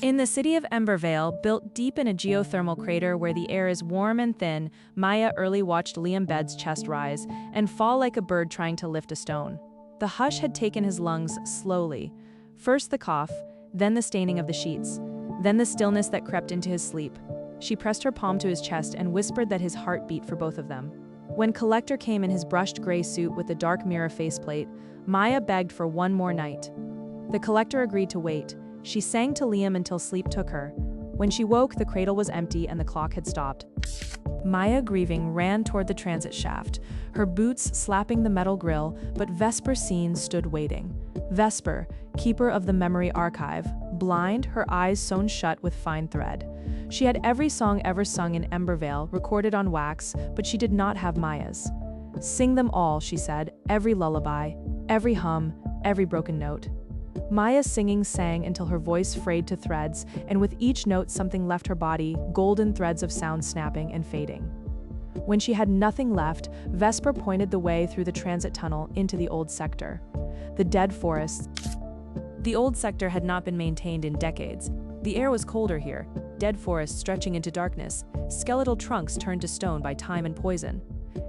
In the city of Ember-Veil, built deep in a geothermal crater where the air is warm and thin, Maya early watched Liam Bed's chest rise and fall like a bird trying to lift a stone. The hush had taken his lungs slowly. First the cough, then the staining of the sheets, then the stillness that crept into his sleep. She pressed her palm to his chest and whispered that his heart beat for both of them. When Collector came in his brushed gray suit with the dark mirror faceplate, Maya begged for one more night. The Collector agreed to wait. She sang to Liam until sleep took her. When she woke, the cradle was empty and the clock had stopped. Maya, grieving, ran toward the transit shaft, her boots slapping the metal grill, but Vesper Scene stood waiting. Vesper, keeper of the memory archive, blind, her eyes sewn shut with fine thread. She had every song ever sung in Ember-Veil recorded on wax, but she did not have Maya's. "Sing them all," she said, "every lullaby, every hum, every broken note." Maya's singing sang until her voice frayed to threads, and with each note something left her body, golden threads of sound snapping and fading. When she had nothing left, Vesper pointed the way through the transit tunnel into the old sector. The dead forests. The old sector had not been maintained in decades. The air was colder here, dead forests stretching into darkness, skeletal trunks turned to stone by time and poison.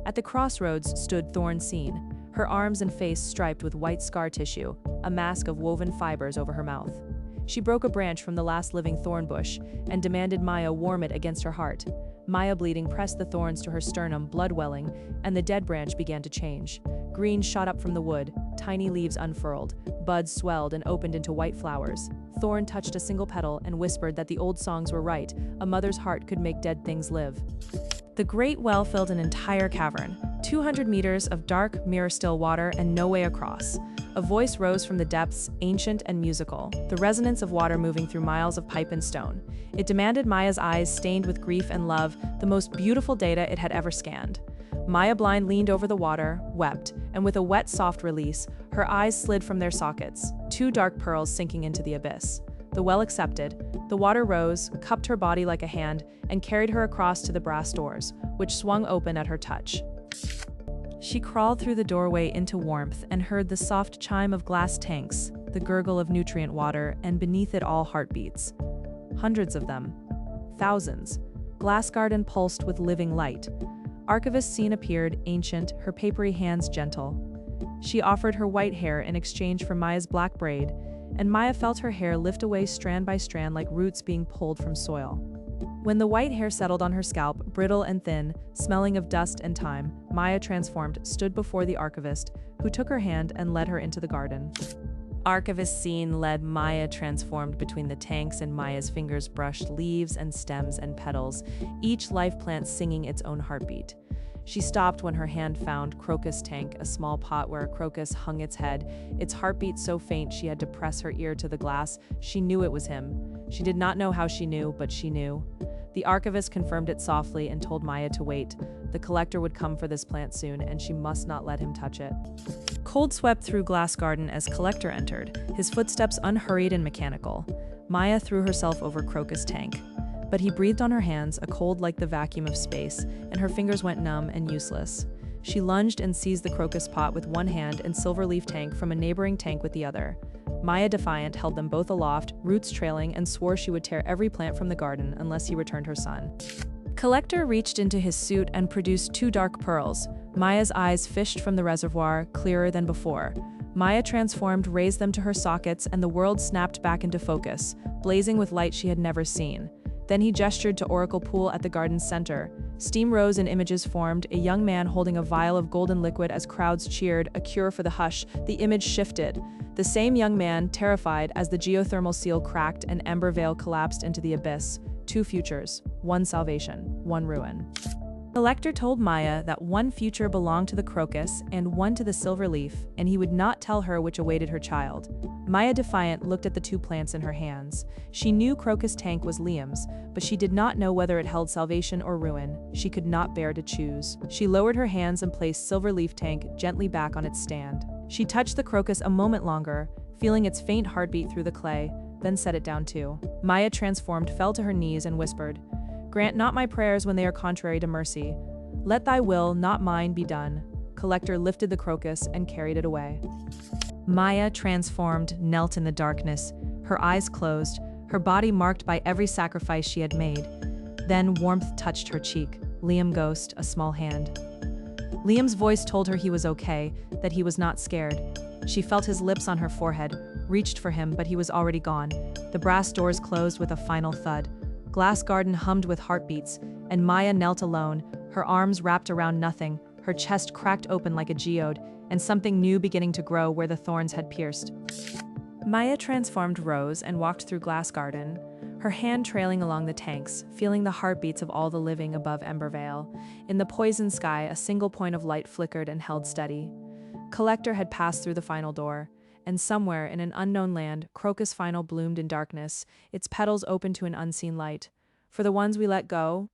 At the crossroads stood Thorn Scene, her arms and face striped with white scar tissue, a mask of woven fibers over her mouth. She broke a branch from the last living thorn bush and demanded Maya warm it against her heart. Maya, bleeding, pressed the thorns to her sternum, blood welling, and the dead branch began to change. Green shot up from the wood, tiny leaves unfurled, buds swelled and opened into white flowers. Thorn touched a single petal and whispered that the old songs were right, a mother's heart could make dead things live. The great well filled an entire cavern, 200 meters of dark, mirror-still water and no way across. A voice rose from the depths, ancient and musical, the resonance of water moving through miles of pipe and stone. It demanded Maya's eyes stained with grief and love, the most beautiful data it had ever scanned. Maya blind leaned over the water, wept, and with a wet, soft release, her eyes slid from their sockets, two dark pearls sinking into the abyss. The well accepted. The water rose, cupped her body like a hand, and carried her across to the brass doors, which swung open at her touch. She crawled through the doorway into warmth and heard the soft chime of glass tanks, the gurgle of nutrient water, and beneath it all heartbeats. Hundreds of them. Thousands. Glass garden pulsed with living light. Archivist Scene appeared, ancient, her papery hands gentle. She offered her white hair in exchange for Maya's black braid, and Maya felt her hair lift away strand by strand like roots being pulled from soil. When the white hair settled on her scalp, brittle and thin, smelling of dust and time, Maya, transformed, stood before the archivist, who took her hand and led her into the garden. Archivist Scene led Maya, transformed, between the tanks, and Maya's fingers brushed leaves and stems and petals, each life plant singing its own heartbeat. She stopped when her hand found Crocus Tank, a small pot where a crocus hung its head, its heartbeat so faint she had to press her ear to the glass. She knew it was him. She did not know how she knew, but she knew. The archivist confirmed it softly and told Maya to wait. The Collector would come for this plant soon, and she must not let him touch it. Cold swept through Glass Garden as Collector entered, his footsteps unhurried and mechanical. Maya threw herself over Crocus Tank. But he breathed on her hands, a cold like the vacuum of space, and her fingers went numb and useless. She lunged and seized the crocus pot with one hand and silver-leaf tank from a neighboring tank with the other. Maya, defiant, held them both aloft, roots trailing, and swore she would tear every plant from the garden unless he returned her son. Collector reached into his suit and produced two dark pearls. Maya's eyes fished from the reservoir, clearer than before. Maya, transformed, raised them to her sockets, and the world snapped back into focus, blazing with light she had never seen. Then he gestured to Oracle Pool at the garden's center. Steam rose and images formed, a young man holding a vial of golden liquid as crowds cheered, a cure for the hush. The image shifted. The same young man, terrified, as the geothermal seal cracked and Ember-Veil collapsed into the abyss. Two futures, one salvation, one ruin. Collector told Maya that one future belonged to the crocus and one to the silver leaf, and he would not tell her which awaited her child. Maya, defiant, looked at the two plants in her hands. She knew Crocus Tank was Liam's, but she did not know whether it held salvation or ruin. She could not bear to choose. She lowered her hands and placed Silver Leaf Tank gently back on its stand. She touched the crocus a moment longer, feeling its faint heartbeat through the clay, then set it down too. Maya, transformed, fell to her knees and whispered, "Grant not my prayers when they are contrary to mercy. Let thy will, not mine, be done." Collector lifted the crocus and carried it away. Maya, transformed, knelt in the darkness, her eyes closed, her body marked by every sacrifice she had made. Then warmth touched her cheek. Liam Ghost, a small hand. Liam's voice told her he was okay, that he was not scared. She felt his lips on her forehead, reached for him, but he was already gone. The brass doors closed with a final thud. Glass Garden hummed with heartbeats, and Maya knelt alone, her arms wrapped around nothing, her chest cracked open like a geode, and something new beginning to grow where the thorns had pierced. Maya transformed rose and walked through Glass Garden, her hand trailing along the tanks, feeling the heartbeats of all the living above Ember-Veil. In the poison sky, a single point of light flickered and held steady. Collector had passed through the final door, and somewhere in an unknown land, Crocus Final bloomed in darkness, its petals open to an unseen light. For the ones we let go,